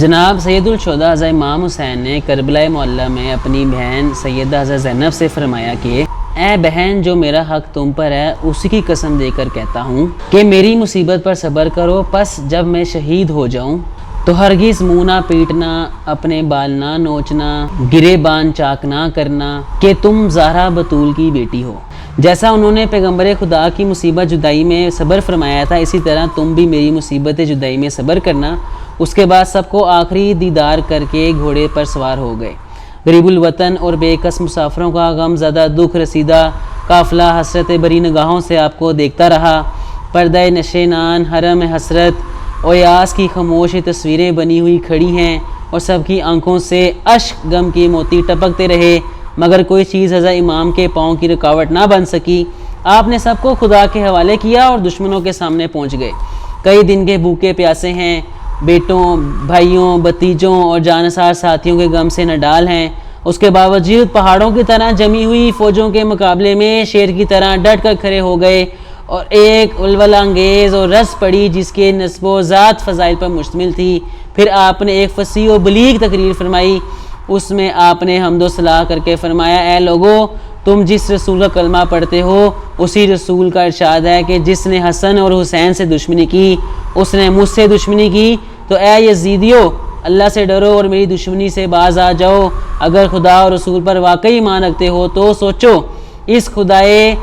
جناب سید الشہداء حضرت امام حسین نے کربلا معلیٰ میں اپنی بہن سیدہ حضرت زینب سے فرمایا کہ اے بہن، جو میرا حق تم پر ہے اسی کی قسم دے کر کہتا ہوں کہ میری مصیبت پر صبر کرو، پس جب میں شہید ہو جاؤں تو ہرگز منہ نہ پیٹنا، اپنے بال نہ نوچنا، گرے بان چاک نہ کرنا کہ تم زہرا بطول کی بیٹی ہو۔ جیسا انہوں نے پیغمبر خدا کی مصیبت جدائی میں صبر فرمایا تھا، اسی طرح تم بھی میری مصیبت جدائی میں صبر کرنا۔ اس کے بعد سب کو آخری دیدار کر کے گھوڑے پر سوار ہو گئے۔ غریب الوطن اور بے کس مسافروں کا غم زدہ دکھ رسیدہ قافلہ حسرت بری نگاہوں سے آپ کو دیکھتا رہا۔ پردہ نشینان حرم حسرت اویاس کی خاموش تصویریں بنی ہوئی کھڑی ہیں اور سب کی آنکھوں سے اشک غم کی موتی ٹپکتے رہے، مگر کوئی چیز حضرت امام کے پاؤں کی رکاوٹ نہ بن سکی۔ آپ نے سب کو خدا کے حوالے کیا اور دشمنوں کے سامنے پہنچ گئے۔ کئی دن کے بھوکے پیاسے ہیں، بیٹوں، بھائیوں، بھتیجوں اور جانسار ساتھیوں کے غم سے نڈال ہیں۔ اس کے باوجود پہاڑوں کی طرح جمی ہوئی فوجوں کے مقابلے میں شیر کی طرح ڈٹ کر کھڑے ہو گئے اور ایک ولولہ انگیز اور رس پڑی جس کے نسب و ذات فضائل پر مشتمل تھی۔ پھر آپ نے ایک فصیح و بلیغ تقریر فرمائی۔ اس میں آپ نے حمد و ثنا کر کے فرمایا، اے لوگو، تم جس رسول کا کلمہ پڑھتے ہو اسی رسول کا ارشاد ہے کہ جس نے حسن اور حسین سے دشمنی کی اس نے مجھ سے دشمنی کی، تو اے یزیدیو، اللہ سے ڈرو اور میری دشمنی سے باز آ جاؤ۔ اگر خدا اور رسول پر واقعی ایمان رکھتے ہو تو سوچو اس خدائے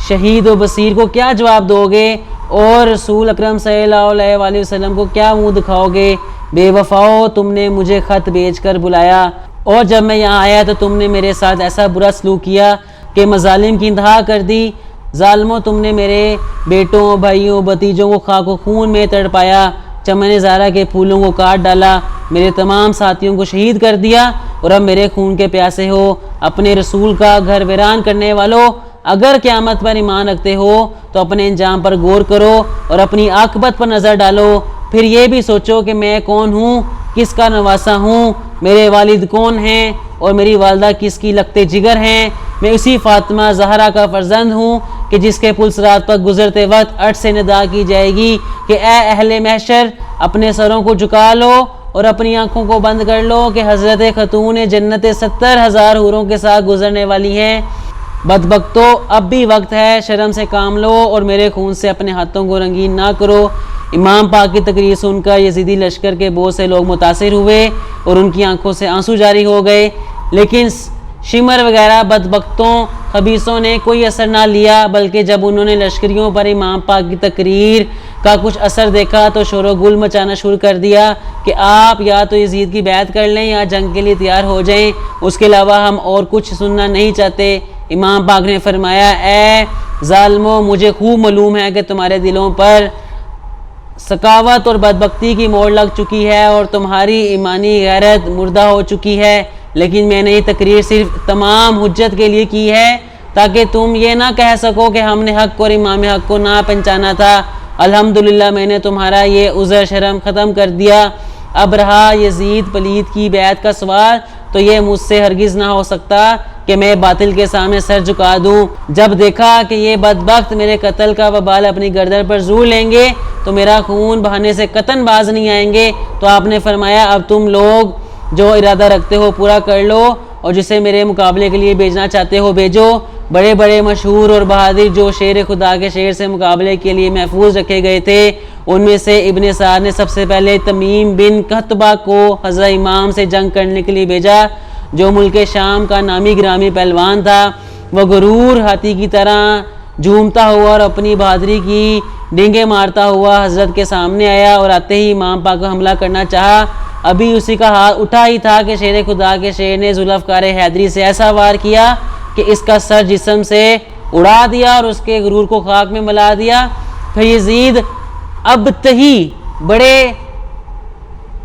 شہید و بصیر کو کیا جواب دو گے اور رسول اکرم صلی اللہ علیہ وآلہ وسلم کو کیا منہ دکھاؤ گے؟ بے وفاؤ، تم نے مجھے خط بھیج کر بلایا اور جب میں یہاں آیا تو تم نے میرے ساتھ ایسا برا سلوک کیا کہ مظالم کی انتہا کر دی۔ ظالموں، تم نے میرے بیٹوں، بھائیوں، بھتیجوں کو خاک و خون میں تڑپایا، چمن زہرا کے پھولوں کو کاٹ ڈالا، میرے تمام ساتھیوں کو شہید کر دیا اور اب میرے خون کے پیاسے ہو۔ اپنے رسول کا گھر ویران کرنے والوں، اگر قیامت پر ایمان رکھتے ہو تو اپنے انجام پر غور کرو اور اپنی عاقبت پر نظر ڈالو۔ پھر یہ بھی سوچو کہ میں کون ہوں، کس کا نواسا ہوں، میرے والد کون ہیں اور میری والدہ کس کی لگتے جگر ہیں۔ میں اسی فاطمہ زہرا کا فرزند ہوں کہ جس کے پل صراط پر گزرتے وقت ارش سے ندا کی جائے گی کہ اے اہل محشر، اپنے سروں کو جھکا لو اور اپنی آنکھوں کو بند کر لو کہ حضرت خاتون جنت 70,000 حوروں کے ساتھ گزرنے والی ہیں۔ بدبختو، اب بھی وقت ہے، شرم سے کام لو اور میرے خون سے اپنے ہاتھوں کو رنگین نہ کرو۔ امام پاک کی تقریر سن کر یزیدی لشکر کے بہت سے لوگ متاثر ہوئے اور ان کی آنکھوں سے آنسو جاری ہو گئے، لیکن شمر وغیرہ بدبختوں خبیثوں نے کوئی اثر نہ لیا، بلکہ جب انہوں نے لشکریوں پر امام پاک کی تقریر کا کچھ اثر دیکھا تو شور و گل مچانا شروع کر دیا کہ آپ یا تو یزید کی بیعت کر لیں یا جنگ کے لیے تیار ہو جائیں، اس کے علاوہ ہم اور کچھ سننا نہیں چاہتے۔ امام پاک نے فرمایا، اے ظالموں، مجھے خوب معلوم ہے کہ تمہارے دلوں پر سخاوت اور بدبختی کی موڑ لگ چکی ہے اور تمہاری ایمانی غیرت مردہ ہو چکی ہے، لیکن میں نے یہ تقریر صرف تمام حجت کے لیے کی ہے تاکہ تم یہ نہ کہہ سکو کہ ہم نے حق اور امام حق کو نہ پہچانا تھا۔ الحمدللہ میں نے تمہارا یہ عذر شرم ختم کر دیا۔ اب رہا یزید پلید کی بیعت کا سوال، تو یہ مجھ سے ہرگز نہ ہو سکتا کہ میں باطل کے سامنے سر جھکا دوں۔ جب دیکھا کہ یہ بدبخت میرے قتل کا وبال اپنی گردن پر ضرور لیں گے تو میرا خون بہانے سے قطعاً باز نہیں آئیں گے، تو آپ نے فرمایا، اب تم لوگ جو ارادہ رکھتے ہو پورا کر لو اور جسے میرے مقابلے کے لیے بھیجنا چاہتے ہو بھیجو۔ بڑے بڑے مشہور اور بہادر جو شیر خدا کے شیر سے مقابلے کے لیے محفوظ رکھے گئے تھے، ان میں سے ابن سعد نے سب سے پہلے تمیم بن قطبہ کو حضرت امام سے جنگ کرنے کے لیے بھیجا، جو ملک شام کا نامی گرامی پہلوان تھا۔ وہ غرور ہاتھی کی طرح جھومتا ہوا اور اپنی بہادری کی ڈینگیں مارتا ہوا حضرت کے سامنے آیا اور آتے ہی امام پاک کو حملہ کرنا چاہا۔ ابھی اسی کا ہاتھ اٹھا ہی تھا کہ شیر خدا کے شیر نے ذوالفقار حیدری سے ایسا وار کیا کہ اس کا سر جسم سے اڑا دیا اور اس کے غرور کو خاک میں ملا دیا۔ پھر یزید ابتہی بڑے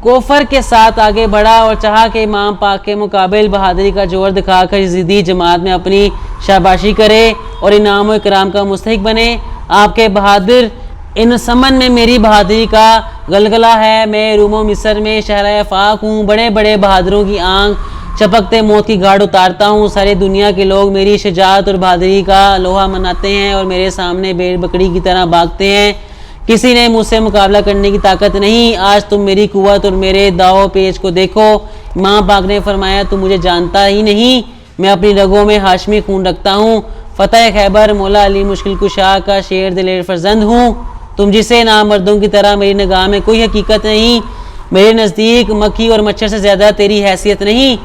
کوفر کے ساتھ آگے بڑھا اور چاہا کہ امام پاک کے مقابل بہادری کا جوہر دکھا کر یزیدی جماعت میں اپنی شاباشی کرے اور انعام و اکرام کا مستحق بنے۔ آپ کے بہادر ان سمن میں میری بہادری کا غلغلہ ہے۔ میں روم و مصر میں شہرۂ آفاق ہوں، بڑے بڑے بہادروں کی آنکھ چپکتے موت کی گاڑ اتارتا ہوں۔ سارے دنیا کے لوگ میری شجاعت اور بہادری کا لوہا مناتے ہیں اور میرے سامنے بھیڑ بکری کی طرح بھاگتے ہیں کسی نے مجھ سے مقابلہ کرنے کی طاقت نہیں. آج تم میری قوت اور میرے داؤ پیچ کو دیکھو. امام پاک نے فرمایا تم مجھے جانتا ہی نہیں, میں اپنی رگوں میں ہاشمی خون رکھتا ہوں. فتح خیبر مولا علی مشکل کشا کا شیر دلیر فرزند ہوں. تم جسے نامردوں کی طرح میری نگاہ میں کوئی حقیقت نہیں, میرے نزدیک مکھی اور مچھر سے زیادہ تیری حیثیت نہیں.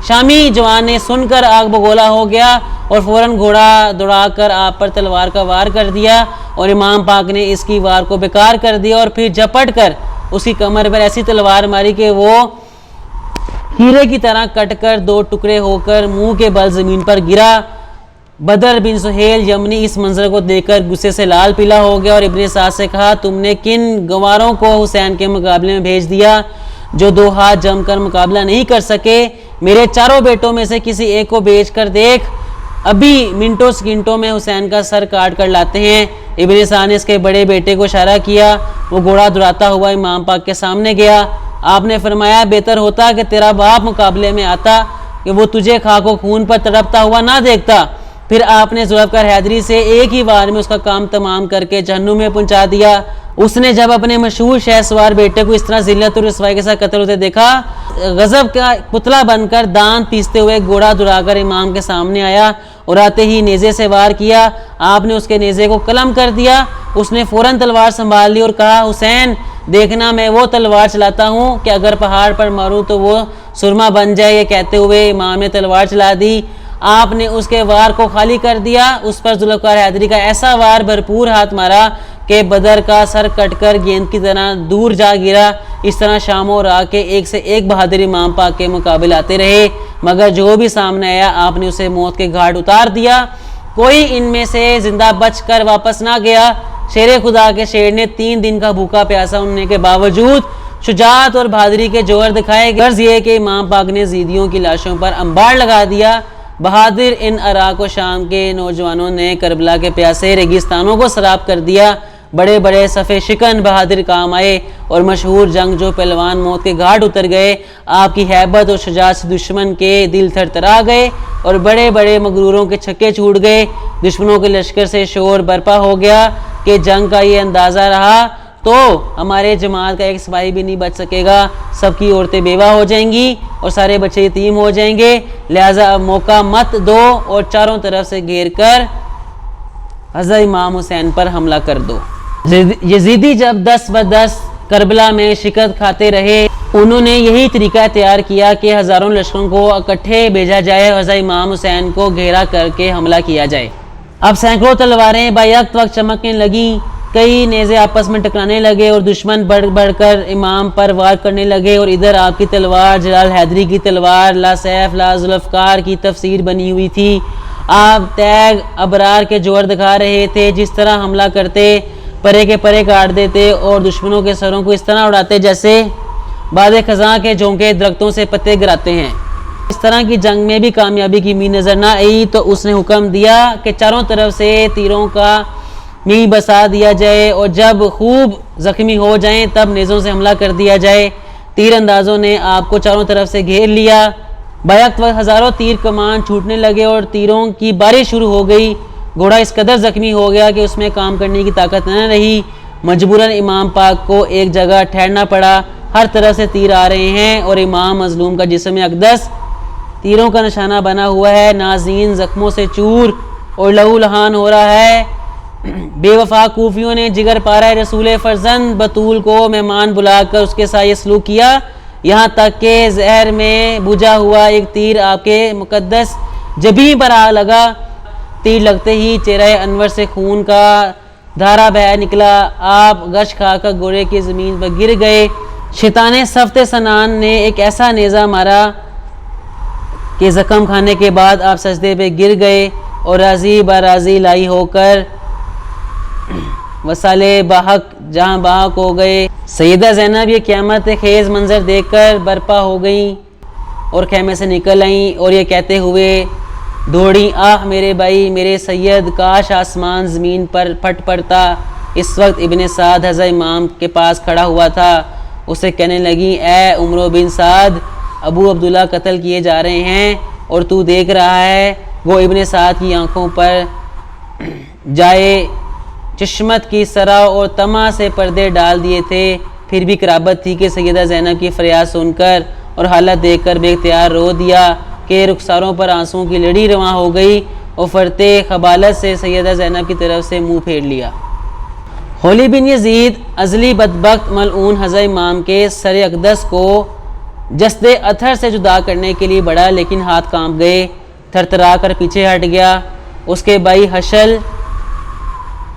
شامی جوان نے سن کر آگ بگولا ہو گیا اور فوراً گھوڑا دوڑا کر آپ پر تلوار کا وار کر دیا, اور امام پاک نے اس کی وار کو بیکار کر دیا اور پھر جھپٹ کر اس کی کمر پر ایسی تلوار ماری کہ وہ ہیرے کی طرح کٹ کر دو ٹکڑے ہو کر منہ کے بل زمین پر گرا. بدر بن سہیل یمنی اس منظر کو دیکھ کر غصے سے لال پیلا ہو گیا اور ابن سعد سے کہا تم نے کن گواروں کو حسین کے مقابلے میں بھیج دیا جو دو ہاتھ جم کر مقابلہ نہیں کر سکے. میرے چاروں بیٹوں میں سے کسی ایک کو بیچ کر دیکھ, ابھی منٹوں سکنٹوں میں حسین کا سر کاٹ کر لاتے ہیں. ابن سعد نے اس کے بڑے بیٹے کو اشارہ کیا. وہ گھوڑا دوڑاتا ہوا امام پاک کے سامنے گیا. آپ نے فرمایا بہتر ہوتا کہ تیرا باپ مقابلے میں آتا کہ وہ تجھے خاک و خون پر تڑپتا ہوا نہ دیکھتا. پھر آپ نے ذوالفقار حیدری سے ایک ہی وار میں اس کا کام تمام کر کے جہنم میں پہنچا دیا. اس نے جب اپنے مشہور شہ سوار بیٹے کو اس طرح ذلت اور رسوائی کے ساتھ قتل ہوتے دیکھا, غضب کا پتلا بن کر دانت پیستے ہوئے گھوڑا دوڑا کر امام کے سامنے آیا اور آتے ہی نیزے سے وار کیا. آپ نے اس کے نیزے کو قلم کر دیا. اس نے فوراً تلوار سنبھال لی اور کہا حسین دیکھنا میں وہ تلوار چلاتا ہوں کہ اگر پہاڑ پر ماروں تو وہ سرما بن جائے. یہ کہتے ہوئے امام نے تلوار چلا دی. آپ نے اس کے وار کو خالی کر دیا. اس پر ذوالفقار حیدری کا ایسا وار بھرپور ہاتھ مارا کہ بدر کا سر کٹ کر گیند کی طرح دور جا گرا. اس طرح شام و رات کے ایک سے ایک بہادر امام پاک کے مقابلے آتے رہے, مگر جو بھی سامنے آیا آپ نے اسے موت کے گھاٹ اتار دیا. کوئی ان میں سے زندہ بچ کر واپس نہ گیا. شیر خدا کے شیر نے 3 دن کا بھوکا پیاسا ہونے کے باوجود شجاعت اور بہادری کے جوہر دکھائے. غرض یہ کہ امام پاک نے زیدیوں کی لاشوں پر انبار لگا دیا. بہادر ان عراق و شام کے نوجوانوں نے کربلا کے پیاسے ریگستانوں کو سراب کر دیا. بڑے بڑے صفے شکن بہادر کام آئے اور مشہور جنگ جو پہلوان موت کے گھاٹ اتر گئے. آپ کی ہیبت اور شجاعت سے دشمن کے دل تھرتھرا گئے اور بڑے بڑے مغروروں کے چھکے چھوٹ گئے. دشمنوں کے لشکر سے شور برپا ہو گیا کہ جنگ کا یہ اندازہ رہا تو ہمارے جماعت کا ایک سپاہی بھی نہیں بچ سکے گا. سب کی عورتیں بیوہ ہو جائیں گی اور سارے بچے یتیم ہو جائیں گے. لہٰذا اب موقع مت دو اور چاروں طرف سے گھیر کر حضرت امام حسین پر حملہ کر دو. یزیدی جب 10 بدس کربلا میں شکست کھاتے رہے, انہوں نے یہی طریقہ اختیار کیا کہ ہزاروں لشکروں کو اکٹھے بھیجا جائے اور حضرت امام حسین کو گھیرا کر کے حملہ کیا جائے. اب سینکڑوں تلواریں بیک وقت چمکنے لگیں. کئی نیزے آپس میں ٹکرانے لگے اور دشمن بڑھ بڑھ کر امام پر وار کرنے لگے. اور ادھر آپ کی تلوار جلال حیدری کی تلوار لا سیف لا ذوالفقار کی تفسیر بنی ہوئی تھی. آپ تیغ ابرار کے جوہر دکھا رہے تھے. جس طرح حملہ کرتے پرے کے پرے کاٹ دیتے اور دشمنوں کے سروں کو اس طرح اڑاتے جیسے بعد خزاں کے جھونکے درختوں سے پتے گراتے ہیں. اس طرح کی جنگ میں بھی کامیابی کی امید نظر نہ آئی تو اس نے حکم دیا کہ چاروں طرف سے تیروں کا می بسا دیا جائے اور جب خوب زخمی ہو جائیں تب نیزوں سے حملہ کر دیا جائے. تیر اندازوں نے آپ کو چاروں طرف سے گھیر لیا. بیک وقت ہزاروں تیر کمان چھوٹنے لگے اور تیروں کی بارش شروع ہو گئی. گھوڑا اس قدر زخمی ہو گیا کہ اس میں کام کرنے کی طاقت نہ رہی. مجبوراً امام پاک کو ایک جگہ ٹھہرنا پڑا. ہر طرف سے تیر آ رہے ہیں اور امام مظلوم کا جسم اقدس تیروں کا نشانہ بنا ہوا ہے. نازین زخموں سے چور اور لہو لہان ہو رہا ہے. بے وفا کوفیوں نے جگر پارہ رسول فرزند بطول کو مہمان بلا کر اس کے ساتھ یہ سلوک کیا, یہاں تک کہ زہر میں بجھا ہوا ایک تیر آپ کے مقدس جبین پر آ لگا. تیر لگتے ہی چہرہ انور سے خون کا دھارا بہہ نکلا. آپ گش کھا کر گھوڑے کی زمین پر گر گئے. شیطان صفت سنان نے ایک ایسا نیزہ مارا کہ زخم کھانے کے بعد آپ سجدے پہ گر گئے اور راضی باراضی لائی ہو کر وسالے باحق جہاں باحق ہو گئے. سیدہ زینب یہ قیامت خیز منظر دیکھ کر برپا ہو گئیں اور خیمے سے نکل آئیں اور یہ کہتے ہوئے دوڑی آہ میرے بھائی میرے سید, کاش آسمان زمین پر پھٹ پڑتا. اس وقت ابن سعد حضرت امام کے پاس کھڑا ہوا تھا. اسے کہنے لگی اے عمرو بن سعد, ابو عبداللہ قتل کیے جا رہے ہیں اور تو دیکھ رہا ہے. وہ ابن سعد کی آنکھوں پر جائے چشمت کی سرا اور طمع سے پردے ڈال دیے تھے، پھر بھی قرابت تھی کہ سیدہ زینب کی فریاد سن کر اور حالت دیکھ کر بے اختیار رو دیا کہ رخساروں پر آنسوؤں کی لڑی رواں ہو گئی اور فرتے خبالت سے سیدہ زینب کی طرف سے منہ پھیر لیا۔ خولی بن یزید ازلی بدبخت ملعون حضرت امام کے سر اقدس کو جسد اطہر سے جدا کرنے کے لیے بڑھا، لیکن ہاتھ کانپ گئے، تھرتھرا کر پیچھے ہٹ گیا۔ اس کے بھائی حشل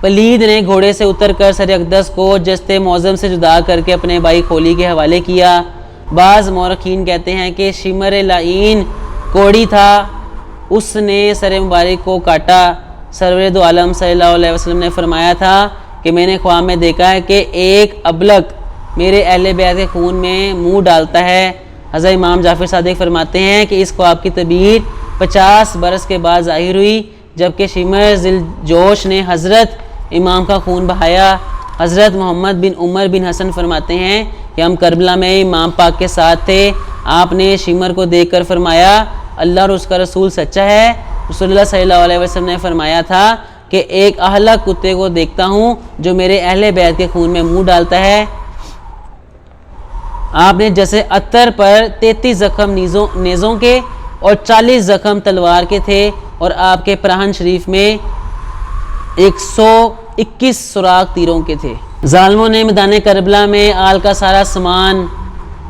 پلید نے گھوڑے سے اتر کر سر اقدس کو جسد معظم سے جدا کر کے اپنے بھائی خولی کے حوالے کیا۔ بعض مورخین کہتے ہیں کہ شمر لعین کوڑی تھا، اس نے سر مبارک کو کاٹا۔ سرور دو عالم صلی اللہ علیہ وسلم نے فرمایا تھا کہ میں نے خواب میں دیکھا ہے کہ ایک ابلک میرے اہل بیت کے خون میں منہ ڈالتا ہے۔ حضرت امام جعفر صادق فرماتے ہیں کہ اس خواب کی تعبیر 50 برس کے بعد ظاہر ہوئی، جبکہ شمر ذل جوش نے حضرت امام کا خون بہایا۔ حضرت محمد بن عمر بن حسن فرماتے ہیں کہ ہم کربلا میں امام پاک کے ساتھ تھے، آپ نے شمر کو دیکھ کر فرمایا اللہ اور اس کا رسول سچا ہے۔ رسول اللہ صلی اللہ علیہ وسلم نے فرمایا تھا کہ ایک اہلک کتے کو دیکھتا ہوں جو میرے اہل بیت کے خون میں منہ ڈالتا ہے۔ آپ نے جیسے عطر پر 33 زخم نیزوں کے اور 40 زخم تلوار کے تھے، اور آپ کے پراہن شریف میں 121 سوراخ تیروں کے تھے۔ ظالموں نے میدان کربلا میں آل کا سارا سامان،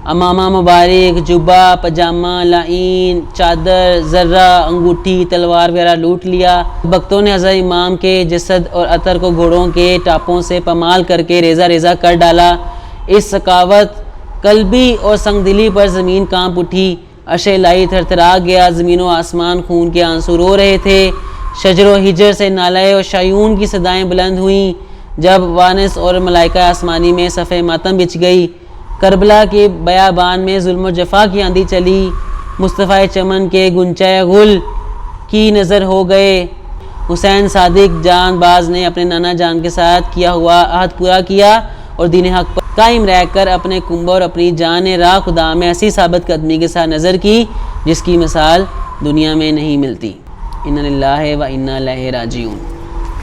امامہ مبارک، جبہ، پاجامہ، لعین، چادر، ذرہ، انگوٹھی، تلوار وغیرہ لوٹ لیا۔ بختوں نے حضرت امام کے جسد اور عطر کو گھوڑوں کے ٹاپوں سے پامال کر کے ریزہ ریزہ کر ڈالا۔ اس سخاوت قلبی اور سنگ دلی پر زمین کانپ اٹھی، عرش الہی تھرتھرا گیا، زمین و آسمان خون کے آنسو رو رہے تھے۔ شجر و حجر سے نالے اور شیون کی صدائیں بلند ہوئیں، جب وانس اور ملائکہ آسمانی میں صف ماتم بچھ گئی۔ کربلا کے بیابان میں ظلم و جفا کی آندھی چلی، مصطفیٰ چمن کے گنچہ غل کی نظر ہو گئے۔ حسین صادق جان باز نے اپنے نانا جان کے ساتھ کیا ہوا عہد پورا کیا اور دین حق پر قائم رہ کر اپنے کنبہ اور اپنی جان راہ خدا میں ایسی ثابت قدمی کے ساتھ نظر کی جس کی مثال دنیا میں نہیں ملتی۔ انا للہ و انا الیہ راجعون۔